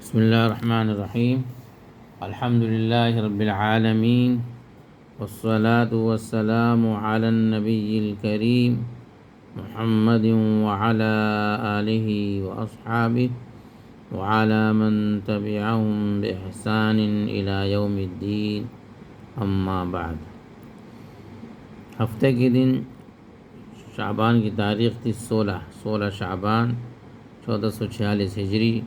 بسم اللہ الرحمن الرحیم الحمد للہ رب العالمین والصلاة والسلام علی النبی الکریم محمد وعلی آلہ واصحابہ وعلی من تبعهم بإحسان الی یوم الدین اما بعد۔ ہفتے کے دن شعبان کی تاریخ تھی 16 شعبان 1446 ہجری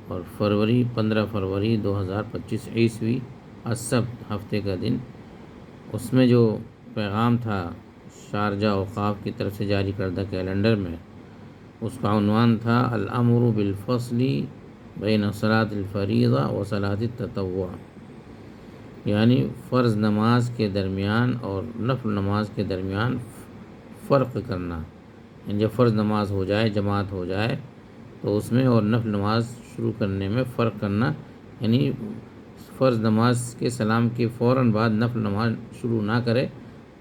اور 15 فروری 2025 عیسوی السبت ہفتے کا دن۔ اس میں جو پیغام تھا شارجہ اوقاف کی طرف سے جاری کردہ کیلنڈر میں، اس کا عنوان تھا الامر بالفصل بین صلاۃ الفریضہ و صلاۃ التطوع، یعنی فرض نماز کے درمیان اور نفل نماز کے درمیان فرق کرنا۔ یعنی جب فرض نماز ہو جائے، جماعت ہو جائے، تو اس میں اور نفل نماز شروع کرنے میں فرق کرنا، یعنی فرض نماز کے سلام کے فوراً بعد نفل نماز شروع نہ کرے،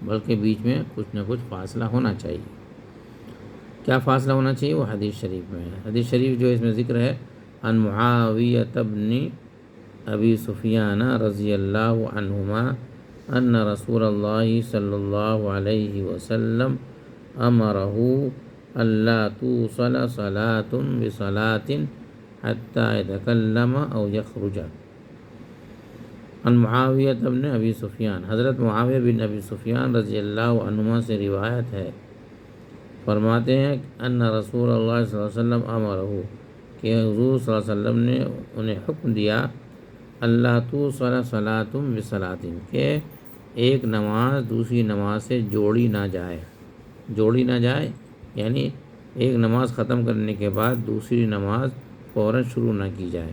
بلکہ بیچ میں کچھ نہ کچھ فاصلہ ہونا چاہیے۔ کیا فاصلہ ہونا چاہیے؟ وہ حدیث شریف میں ہے۔ حدیث شریف جو اس میں ذکر ہے، ان معاویہ بن ابی سفیان رضی اللہ عنہما ان رسول اللہ صلی اللہ علیہ وسلم امرہ اللہ توصل صلاۃ بصلاۃ حتی یتکلم او یخرج۔ عن معاویہ بن ابی سفیان، حضرت معاویہ بن ابی سفیان رضی اللہ عنہما سے روایت ہے، فرماتے ہیں ان رسول اللہ صلی اللہ علیہ وسلم امرہ، کہ حضور صلی اللہ علیہ وسلم نے انہیں حکم دیا، اللہ توصل صلاۃ بصلاۃ، کہ ایک نماز دوسری نماز سے جوڑی نہ جائے، یعنی ایک نماز ختم کرنے کے بعد دوسری نماز فوراً شروع نہ کی جائے،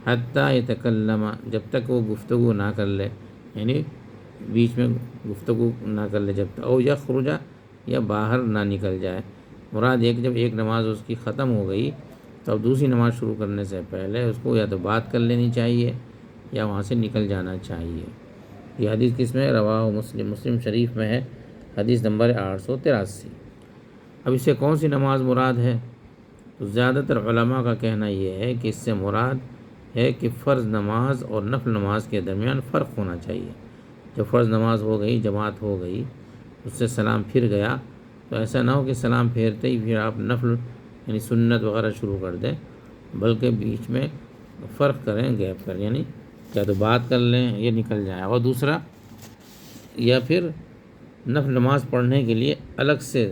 حتیٰ یتکلم، جب تک وہ گفتگو نہ کر لے، یعنی بیچ میں گفتگو نہ کر لے جب تک، او یخرج، یا باہر نہ نکل جائے۔ مراد ایک جب ایک نماز اس کی ختم ہو گئی تو اب دوسری نماز شروع کرنے سے پہلے اس کو یا تو بات کر لینی چاہیے یا وہاں سے نکل جانا چاہیے۔ یہ حدیث کس میں؟ رواہ مسلم شریف میں ہے، حدیث نمبر 883۔ اب اس سے کون سی نماز مراد ہے؟ تو زیادہ تر علماء کا کہنا یہ ہے کہ اس سے مراد ہے کہ فرض نماز اور نفل نماز کے درمیان فرق ہونا چاہیے۔ جب فرض نماز ہو گئی، جماعت ہو گئی، اس سے سلام پھر گیا، تو ایسا نہ ہو کہ سلام پھیرتے ہی پھر آپ نفل یعنی سنت وغیرہ شروع کر دیں، بلکہ بیچ میں فرق کریں، گیپ کریں، یعنی یا تو بات کر لیں یا نکل جائیں۔ اور دوسرا، یا پھر نفل نماز پڑھنے کے لیے الگ سے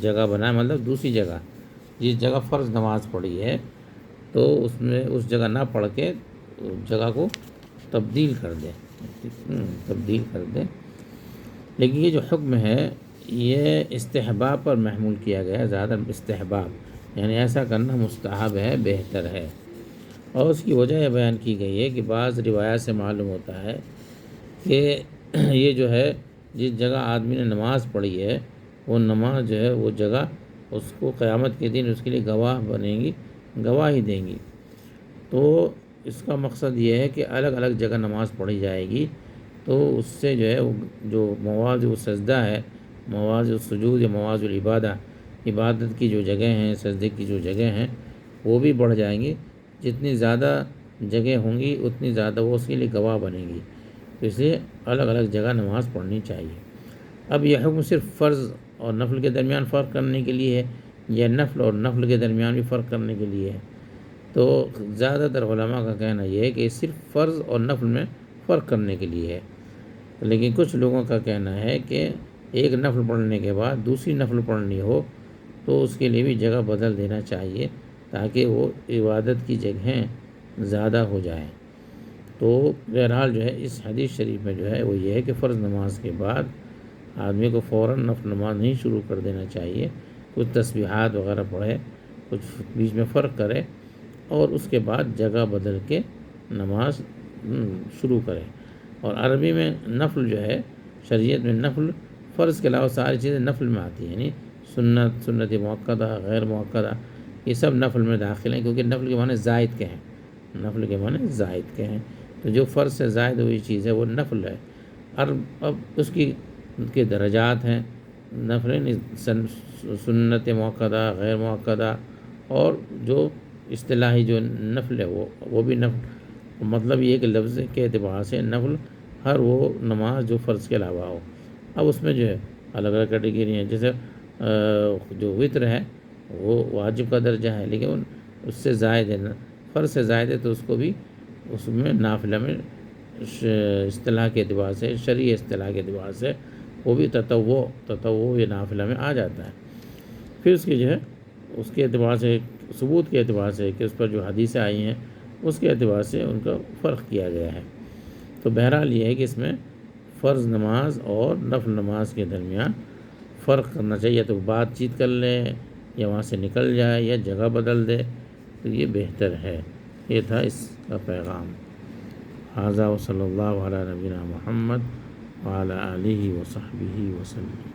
جگہ بنائیں، مطلب دوسری جگہ، جس جگہ فرض نماز پڑھی ہے تو اس میں اس جگہ نہ پڑھ کے جگہ کو تبدیل کر دیں۔ لیکن یہ جو حکم ہے یہ استحباب پر محمول کیا گیا ہے، زیادہ استحباب، یعنی ایسا کرنا مستحب ہے، بہتر ہے۔ اور اس کی وجہ یہ بیان کی گئی ہے کہ بعض روایات سے معلوم ہوتا ہے کہ یہ جو ہے جس جگہ آدمی نے نماز پڑھی ہے وہ نماز جو ہے وہ جگہ اس کو قیامت کے دن اس کے لیے گواہ بنیں گی، گواہی دیں گی۔ تو اس کا مقصد یہ ہے کہ الگ الگ جگہ نماز پڑھی جائے گی، تو اس سے جو ہے جو مواضع السجدہ ہے، مواضع السجود یا مواضع العبادہ، عبادت کی جو جگہ ہیں، سجدے کی جو جگہ ہیں، وہ بھی بڑھ جائیں گی۔ جتنی زیادہ جگہ ہوں گی اتنی زیادہ وہ اس کے لیے گواہ بنے گی، تو اس لیے الگ الگ جگہ نماز پڑھنی چاہیے۔ اب یہ حکم صرف فرض اور نفل کے درمیان فرق کرنے کے لیے ہے یا نفل اور نفل کے درمیان بھی فرق کرنے کے لیے ہے؟ تو زیادہ تر علماء کا کہنا یہ ہے کہ صرف فرض اور نفل میں فرق کرنے کے لیے ہے، لیکن کچھ لوگوں کا کہنا ہے کہ ایک نفل پڑھنے کے بعد دوسری نفل پڑھنی ہو تو اس کے لیے بھی جگہ بدل دینا چاہیے، تاکہ وہ عبادت کی جگہیں زیادہ ہو جائیں۔ تو بہرحال جو ہے اس حدیث شریف میں جو ہے وہ یہ ہے کہ فرض نماز کے بعد آدمی کو فوراً نفل نماز نہیں شروع کر دینا چاہیے، کچھ تسبیحات وغیرہ پڑھے، کچھ بیچ میں فرق کرے، اور اس کے بعد جگہ بدل کے نماز شروع کرے۔ اور عربی میں نفل جو ہے، شریعت میں نفل فرض کے علاوہ ساری چیزیں نفل میں آتی ہیں، یعنی سنت مؤکدہ، غیر مؤکدہ، یہ سب نفل میں داخل ہیں، کیونکہ نفل کے معنی زائد کے ہیں، تو جو فرض سے زائد ہوئی چیز ہے وہ نفل ہے۔ اب اس کے درجات ہیں، نفل سنت مؤکدہ، غیر مؤکدہ، اور جو اصطلاحی جو نفل ہے وہ بھی نفل، مطلب یہ کہ لفظ کے اعتبار سے نفل ہر وہ نماز جو فرض کے علاوہ ہو۔ اب اس میں جو ہے الگ الگ کیٹیگری ہیں، جیسے جو وطر ہے وہ واجب کا درجہ ہے، لیکن اس سے زائد ہے، فرض سے زائد ہے، تو اس کو بھی اس میں نافلہ میں اصطلاح کے اعتبار سے، شرعی اصطلاح کے اعتبار سے وہ بھی تطوع یا نافلہ میں آ جاتا ہے۔ پھر اس کی جو ہے اس کے اعتبار سے، ثبوت کے اعتبار سے کہ اس پر جو حدیثیں آئی ہیں اس کے اعتبار سے ان کا فرق کیا گیا ہے۔ تو بہرحال یہ ہے کہ اس میں فرض نماز اور نفل نماز کے درمیان فرق کرنا چاہیے، تو بات چیت کر لے یا وہاں سے نکل جائے یا جگہ بدل دے تو یہ بہتر ہے۔ یہ تھا اس کا پیغام۔ ھذا وصلی اللہ علی نبینا محمد وعلی آلہ وصحبہ وسلم۔